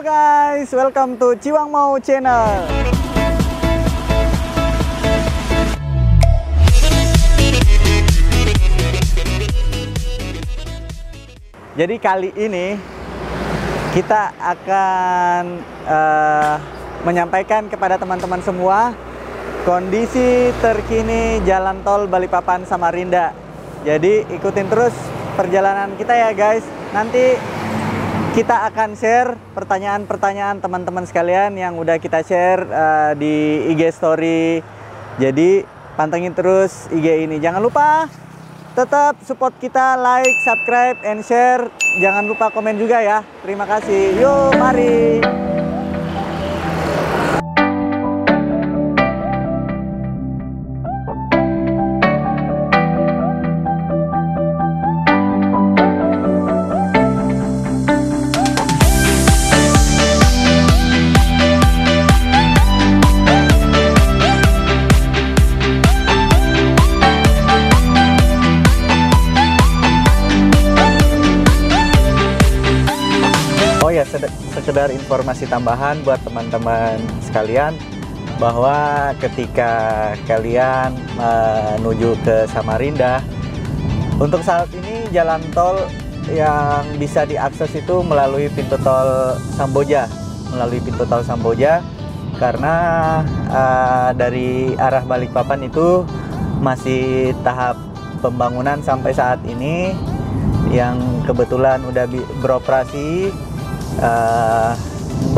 Guys, welcome to Ciwang Mau Channel. Jadi kali ini kita akan menyampaikan kepada teman-teman semua kondisi terkini jalan tol Balikpapan Samarinda. Jadi ikutin terus perjalanan kita ya guys. Nanti kita akan share pertanyaan-pertanyaan teman-teman sekalian yang udah kita share di IG Story. Jadi pantengin terus IG ini. Jangan lupa tetap support kita, like, subscribe, and share. Jangan lupa komen juga ya. Terima kasih. Yuk, mari. Sekedar informasi tambahan buat teman-teman sekalian bahwa ketika kalian menuju ke Samarinda, untuk saat ini jalan tol yang bisa diakses itu melalui pintu tol Samboja, karena dari arah Balikpapan itu masih tahap pembangunan sampai saat ini, yang kebetulan udah beroperasi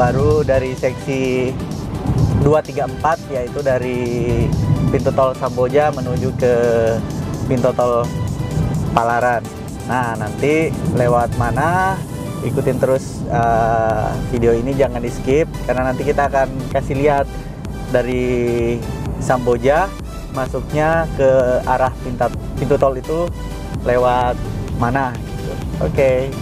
baru dari seksi 234, yaitu dari pintu tol Samboja menuju ke pintu tol Palaran. Nah, nanti lewat mana, ikutin terus video ini, jangan di skip, karena nanti kita akan kasih lihat dari Samboja masuknya ke arah pintu tol itu lewat mana gitu. Oke.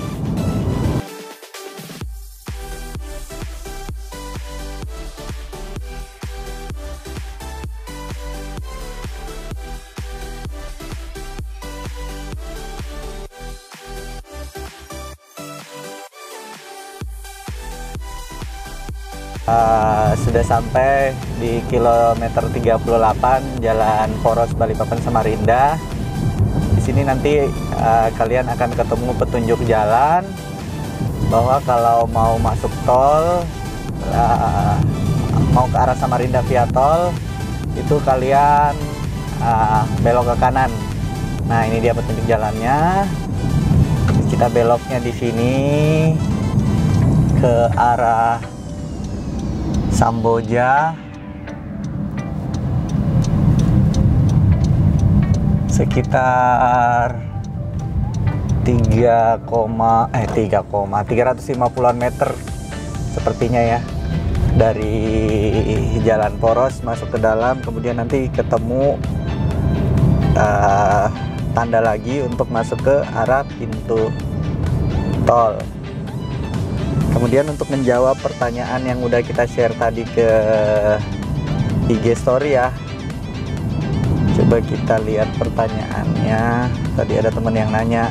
Sudah sampai di kilometer 38 Jalan Poros Balikpapan Samarinda. Di sini nanti kalian akan ketemu petunjuk jalan bahwa kalau mau masuk tol, mau ke arah Samarinda via tol, itu kalian belok ke kanan. Nah, ini dia petunjuk jalannya. Kita beloknya di sini ke arah Samboja, sekitar 350-an meter sepertinya ya, dari Jalan Poros masuk ke dalam, kemudian nanti ketemu tanda lagi untuk masuk ke arah pintu tol. Kemudian untuk menjawab pertanyaan yang udah kita share tadi ke IG Story ya, coba kita lihat pertanyaannya. Tadi ada teman yang nanya,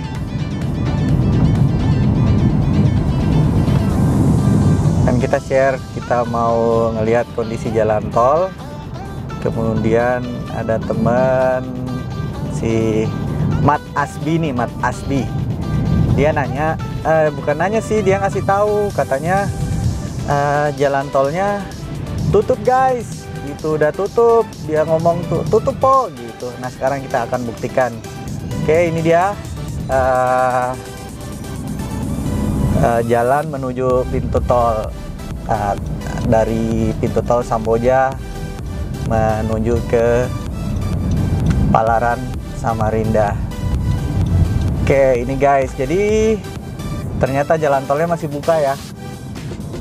kan kita share, kita mau ngelihat kondisi jalan tol. Kemudian ada teman si Mat Asbi nih, Mat Asbi. Dia nanya, bukan nanya sih, dia ngasih tahu, katanya jalan tolnya tutup guys, gitu, udah tutup. Dia ngomong tutup po, gitu. Nah, sekarang kita akan buktikan. Oke, ini dia jalan menuju pintu tol, dari pintu tol Samboja menuju ke Palaran Samarinda. Oke, ini guys, jadi ternyata jalan tolnya masih buka ya.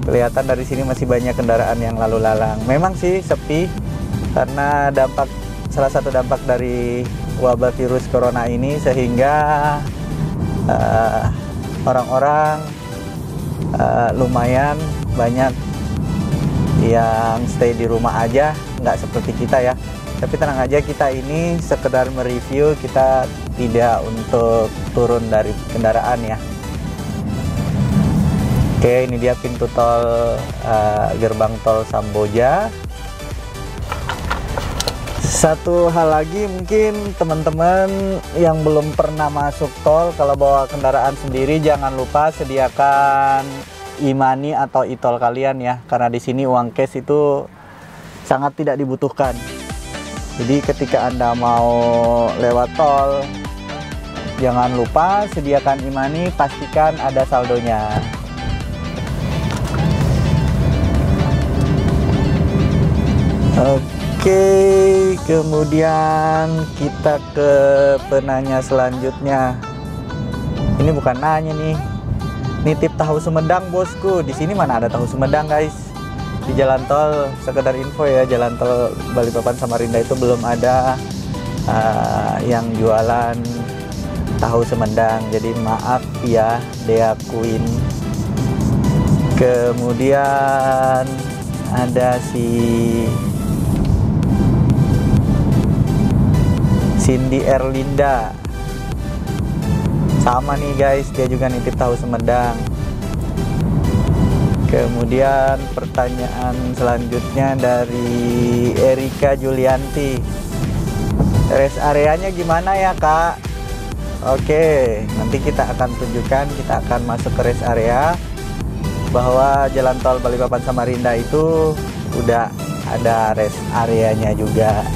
Kelihatan dari sini masih banyak kendaraan yang lalu lalang. Memang sih sepi, karena salah satu dampak dari wabah virus corona ini, sehingga orang-orang lumayan banyak yang stay di rumah aja, nggak seperti kita ya. Tapi tenang aja, kita ini sekedar mereview, kita tidak untuk turun dari kendaraan ya. Oke, ini dia pintu tol gerbang tol Samboja. Satu hal lagi, mungkin teman-teman yang belum pernah masuk tol, kalau bawa kendaraan sendiri jangan lupa sediakan e-money atau e-tol kalian ya, karena di sini uang cash itu sangat tidak dibutuhkan. Jadi ketika Anda mau lewat tol, jangan lupa sediakan e-money, pastikan ada saldonya. Oke, kemudian kita ke penanya selanjutnya. Ini bukan nanya nih, nitip tahu Sumedang bosku. Di sini mana ada tahu Sumedang guys? Di jalan tol, sekedar info ya, jalan tol Balikpapan Samarinda itu belum ada yang jualan tahu Sumedang. Jadi maaf ya, Dea Queen. Kemudian ada si Cindy Erlinda, sama nih guys, dia juga nitip tahu Sumedang. Kemudian pertanyaan selanjutnya dari Erika Julianti, rest areanya gimana ya kak? Oke, nanti kita akan tunjukkan, kita akan masuk ke rest area, bahwa jalan tol Balikpapan Samarinda itu udah ada rest areanya juga.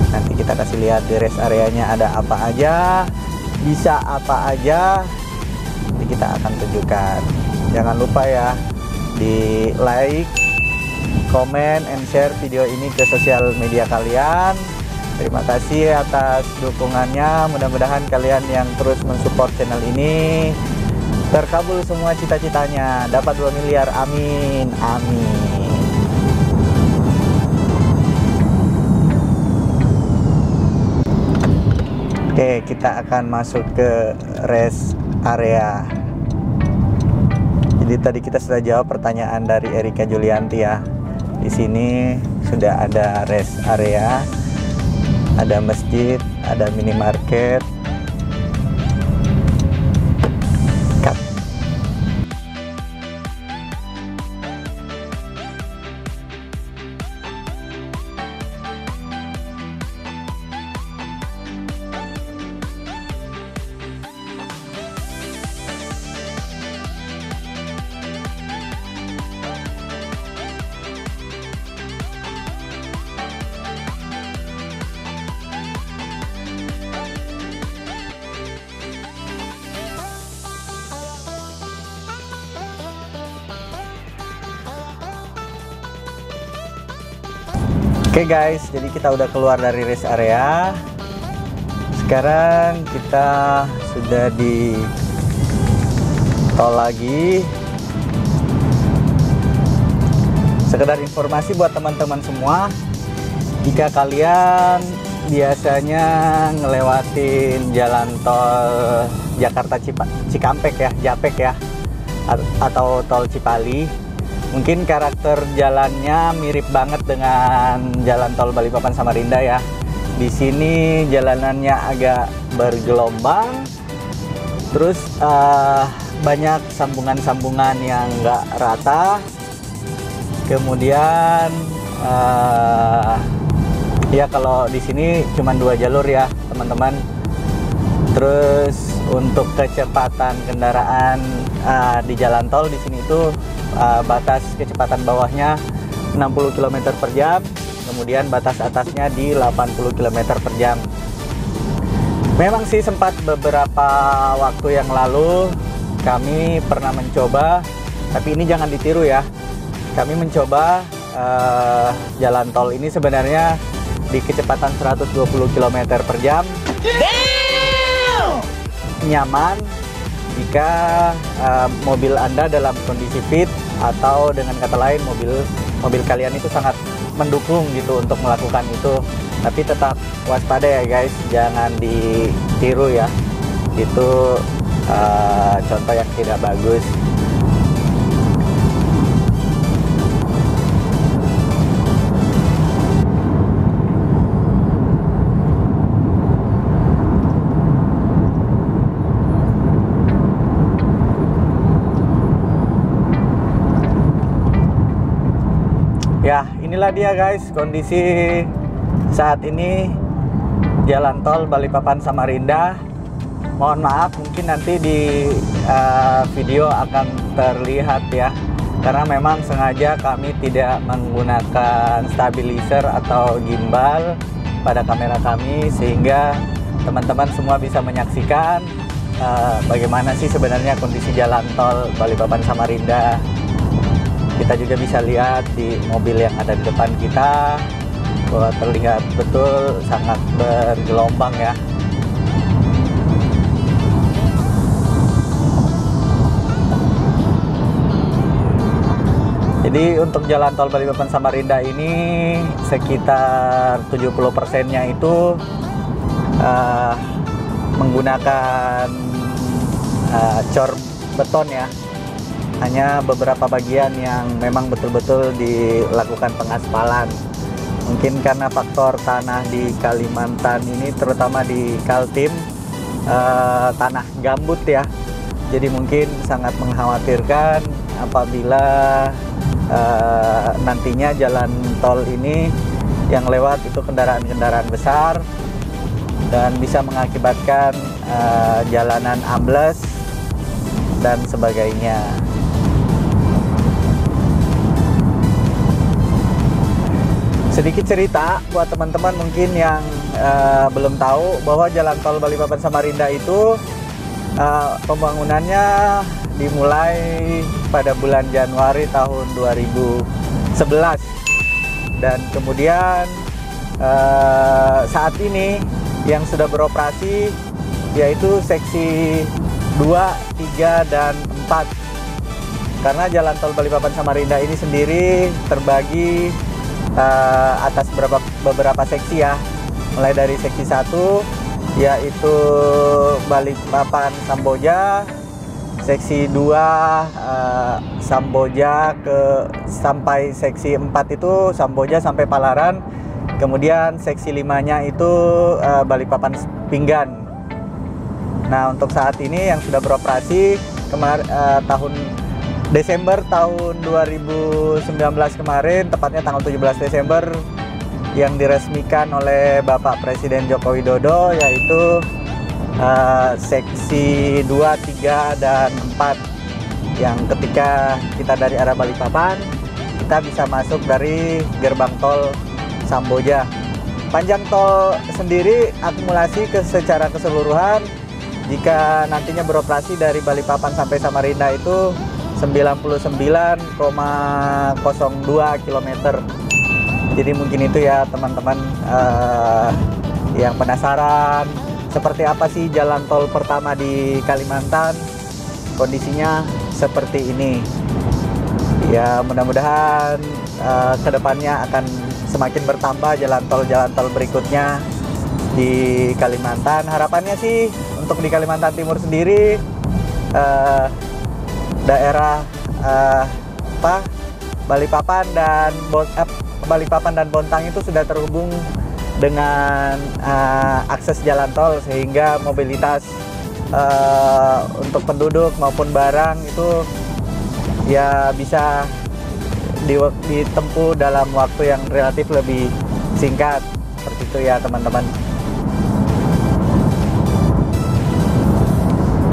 Nanti kita kasih lihat di rest areanya ada apa aja, bisa apa aja, nanti kita akan tunjukkan. Jangan lupa ya, di like, comment, and share video ini ke sosial media kalian. Terima kasih atas dukungannya. Mudah-mudahan kalian yang terus mensupport channel ini terkabul semua cita-citanya, dapat 2 miliar, amin, amin. Oke, kita akan masuk ke rest area. Jadi tadi kita sudah jawab pertanyaan dari Erika Julianti ya. Di sini sudah ada rest area, ada masjid, ada minimarket. Oke guys, jadi kita udah keluar dari rest area. Sekarang kita sudah di tol lagi. Sekedar informasi buat teman-teman semua, jika kalian biasanya ngelewatin jalan tol Jakarta Cikampek ya, Japek ya, atau tol Cipali, mungkin karakter jalannya mirip banget dengan jalan tol Balikpapan Samarinda ya. Di sini jalanannya agak bergelombang, terus banyak sambungan-sambungan yang nggak rata. Kemudian ya kalau di sini cuma 2 jalur ya teman-teman. Terus untuk kecepatan kendaraan di jalan tol di sini itu batas kecepatan bawahnya 60 km per jam, kemudian batas atasnya di 80 km per jam. Memang sih sempat beberapa waktu yang lalu kami pernah mencoba, tapi ini jangan ditiru ya. Kami mencoba jalan tol ini sebenarnya di kecepatan 120 km per jam. Nyaman jika mobil Anda dalam kondisi fit, atau dengan kata lain mobil kalian itu sangat mendukung gitu untuk melakukan itu. Tapi tetap waspada ya guys, jangan ditiru ya, itu contoh yang tidak bagus. Ya, inilah dia guys kondisi saat ini jalan tol Balikpapan Samarinda. Mohon maaf, mungkin nanti di video akan terlihat ya, karena memang sengaja kami tidak menggunakan stabilizer atau gimbal pada kamera kami, sehingga teman-teman semua bisa menyaksikan bagaimana sih sebenarnya kondisi jalan tol Balikpapan Samarinda. Kita juga bisa lihat di mobil yang ada di depan kita bahwa terlihat betul sangat bergelombang ya. Jadi untuk jalan tol Balikpapan Samarinda ini sekitar 70%-nya itu menggunakan cor beton ya. Hanya beberapa bagian yang memang betul-betul dilakukan pengaspalan. Mungkin karena faktor tanah di Kalimantan ini, terutama di Kaltim, tanah gambut ya. Jadi mungkin sangat mengkhawatirkan apabila nantinya jalan tol ini yang lewat itu kendaraan-kendaraan besar dan bisa mengakibatkan jalanan ambles dan sebagainya. Sedikit cerita buat teman-teman mungkin yang belum tahu bahwa jalan tol Balikpapan Samarinda itu pembangunannya dimulai pada bulan Januari tahun 2011 dan kemudian saat ini yang sudah beroperasi yaitu seksi 2, 3, dan 4. Karena jalan tol Balikpapan Samarinda ini sendiri terbagi atas beberapa seksi ya, mulai dari seksi 1 yaitu Balikpapan Samboja, seksi 2 Samboja sampai seksi 4 itu Samboja sampai Palaran, kemudian seksi 5-nya itu Balikpapan Pinggan. Nah, untuk saat ini yang sudah beroperasi tahun Desember tahun 2019 kemarin, tepatnya tanggal 17 Desember, yang diresmikan oleh Bapak Presiden Joko Widodo, yaitu seksi 2, 3, dan 4, yang ketika kita dari arah Balikpapan kita bisa masuk dari gerbang tol Samboja. Panjang tol sendiri akumulasi secara keseluruhan jika nantinya beroperasi dari Balikpapan sampai Samarinda itu 99,02 km. Jadi mungkin itu ya teman-teman yang penasaran seperti apa sih jalan tol pertama di Kalimantan, kondisinya seperti ini ya. Mudah-mudahan kedepannya akan semakin bertambah jalan tol berikutnya di Kalimantan. Harapannya sih untuk di Kalimantan Timur sendiri, daerah Balikpapan dan Bontang itu sudah terhubung dengan akses jalan tol, sehingga mobilitas untuk penduduk maupun barang itu ya bisa ditempuh dalam waktu yang relatif lebih singkat. Seperti itu ya teman-teman.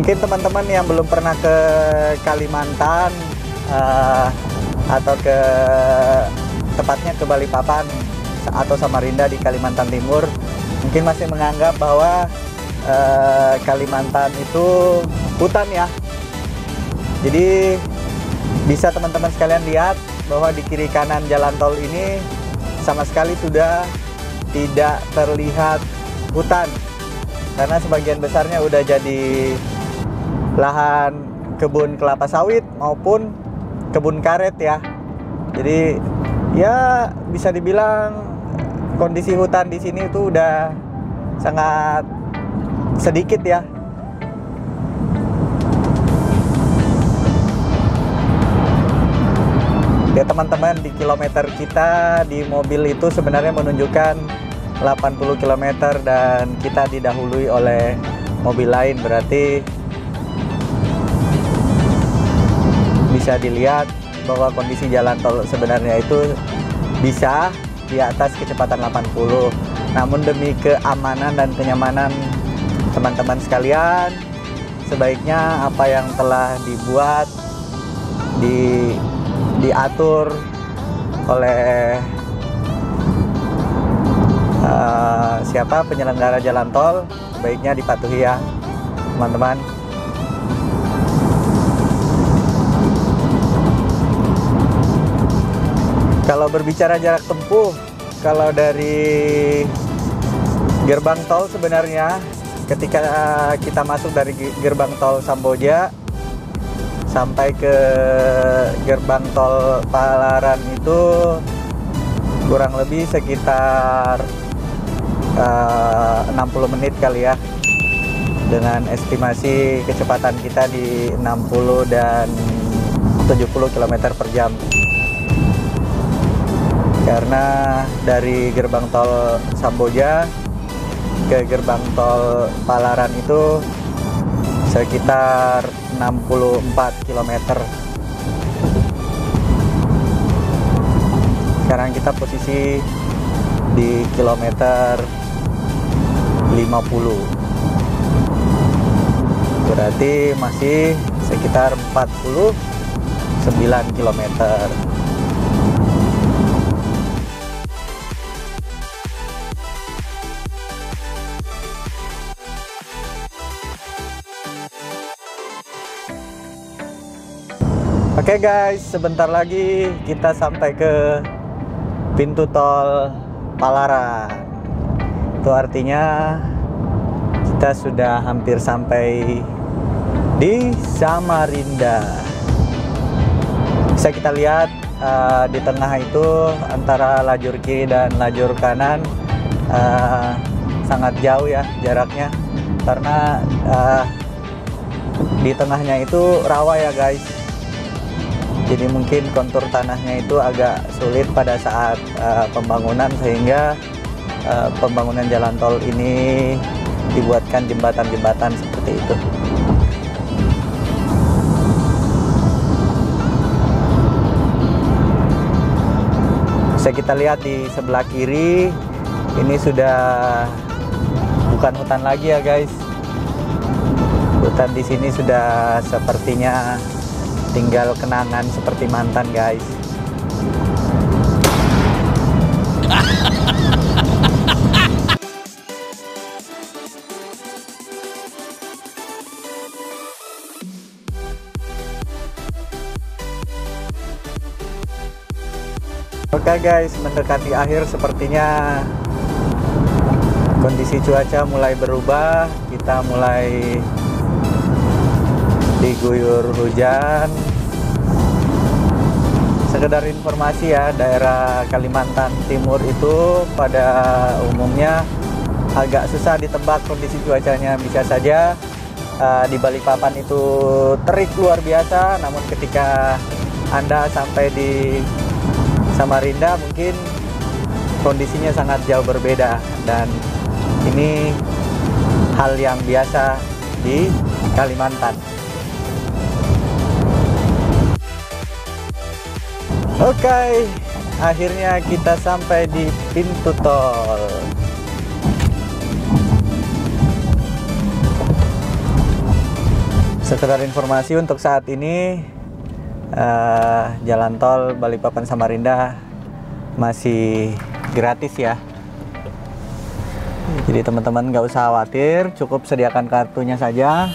Mungkin teman-teman yang belum pernah ke Kalimantan atau tepatnya ke Balikpapan atau Samarinda di Kalimantan Timur, mungkin masih menganggap bahwa Kalimantan itu hutan ya. Jadi bisa teman-teman sekalian lihat bahwa di kiri kanan jalan tol ini sama sekali sudah tidak terlihat hutan, karena sebagian besarnya udah jadi lahan kebun kelapa sawit maupun kebun karet ya. Jadi ya bisa dibilang kondisi hutan di sini itu udah sangat sedikit ya. Ya teman-teman, di kilometer kita di mobil itu sebenarnya menunjukkan 80 km dan kita didahului oleh mobil lain, berarti bisa dilihat bahwa kondisi jalan tol sebenarnya itu bisa di atas kecepatan 80. Namun demi keamanan dan kenyamanan teman-teman sekalian, sebaiknya apa yang telah dibuat, diatur oleh siapa penyelenggara jalan tol, sebaiknya dipatuhi ya teman-teman. Kalau berbicara jarak tempuh, kalau dari gerbang tol sebenarnya ketika kita masuk dari gerbang tol Samboja sampai ke gerbang tol Palaran itu kurang lebih sekitar 60 menit kali ya, dengan estimasi kecepatan kita di 60 dan 70 km per jam. Karena dari gerbang tol Samboja ke gerbang tol Palaran itu sekitar 64 km. Sekarang kita posisi di kilometer 50. Berarti masih sekitar 49 km. Oke guys, sebentar lagi kita sampai ke pintu tol Palaran. Itu artinya kita sudah hampir sampai di Samarinda. Bisa kita lihat di tengah itu antara lajur kiri dan lajur kanan sangat jauh ya jaraknya, karena di tengahnya itu rawa ya guys. Jadi mungkin kontur tanahnya itu agak sulit pada saat pembangunan, sehingga pembangunan jalan tol ini dibuatkan jembatan-jembatan seperti itu. Bisa kita lihat di sebelah kiri, ini sudah bukan hutan lagi ya guys. Hutan di sini sudah sepertinya tinggal kenangan seperti mantan guys. Oke guys, mendekati akhir sepertinya kondisi cuaca mulai berubah. Kita mulai diguyur hujan. Sekedar informasi ya, daerah Kalimantan Timur itu pada umumnya agak susah ditebak kondisi cuacanya. Bisa saja di Balikpapan itu terik luar biasa, namun ketika Anda sampai di Samarinda mungkin kondisinya sangat jauh berbeda, dan ini hal yang biasa di Kalimantan. Oke, akhirnya kita sampai di pintu tol. Sekedar informasi untuk saat ini, jalan tol Balikpapan Samarinda masih gratis ya. Jadi teman-teman nggak usah khawatir, cukup sediakan kartunya saja,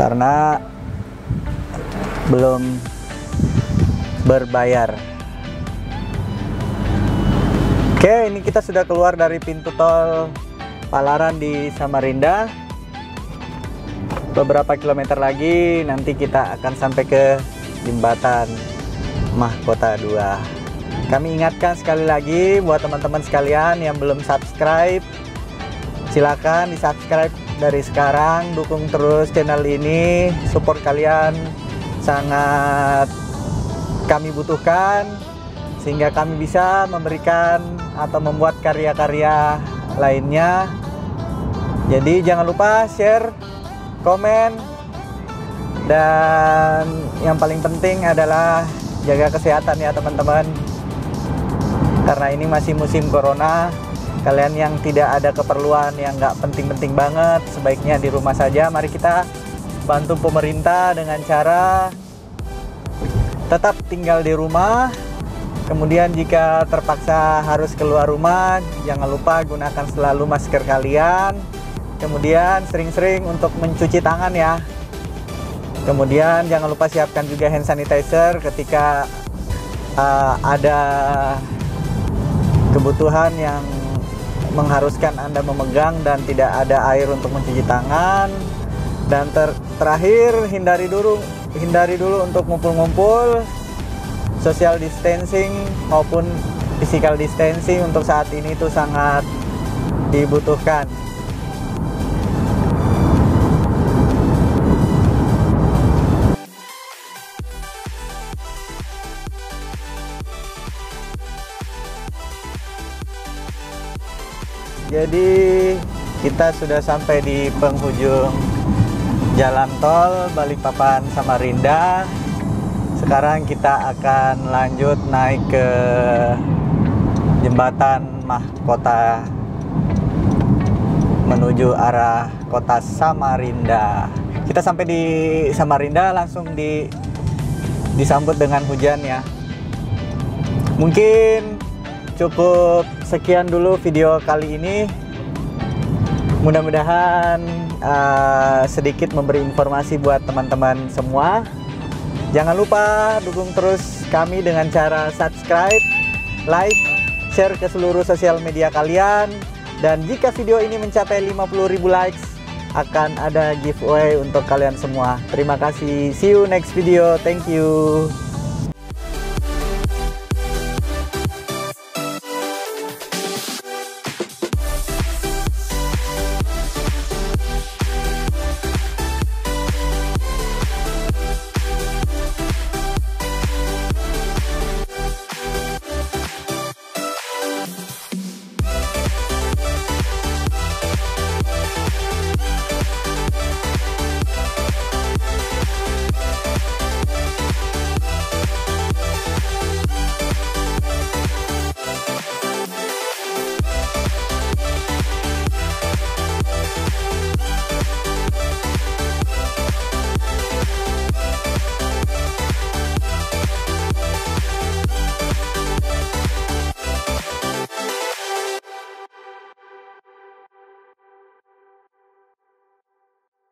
karena belum berbayar. Oke, ini kita sudah keluar dari pintu tol Palaran di Samarinda. Beberapa kilometer lagi nanti kita akan sampai ke jembatan Mahkota 2. Kami ingatkan sekali lagi buat teman-teman sekalian yang belum subscribe, silakan di subscribe dari sekarang. Dukung terus channel ini, support kalian sangat kami butuhkan, sehingga kami bisa memberikan atau membuat karya-karya lainnya. Jadi jangan lupa share, komen, dan yang paling penting adalah jaga kesehatan ya teman-teman. Karena ini masih musim corona, kalian yang tidak ada keperluan yang nggak penting-penting banget, sebaiknya di rumah saja. Mari kita bantu pemerintah dengan cara tetap tinggal di rumah. Kemudian jika terpaksa harus keluar rumah, jangan lupa gunakan selalu masker kalian. Kemudian sering-sering untuk mencuci tangan ya. Kemudian jangan lupa siapkan juga hand sanitizer ketika ada kebutuhan yang mengharuskan Anda memegang dan tidak ada air untuk mencuci tangan. Dan terakhir hindari dulu untuk ngumpul-ngumpul. Social distancing maupun physical distancing untuk saat ini itu sangat dibutuhkan. Jadi kita sudah sampai di penghujung jalan tol Balikpapan Samarinda. Sekarang kita akan lanjut naik ke jembatan Mahkota menuju arah kota Samarinda. Kita sampai di Samarinda langsung disambut dengan hujan ya. Mungkin cukup sekian dulu video kali ini. Mudah-mudahan sedikit memberi informasi buat teman-teman semua. Jangan lupa dukung terus kami dengan cara subscribe, like, share ke seluruh sosial media kalian. Dan jika video ini mencapai 50.000 likes, akan ada giveaway untuk kalian semua. Terima kasih. See you next video. Thank you.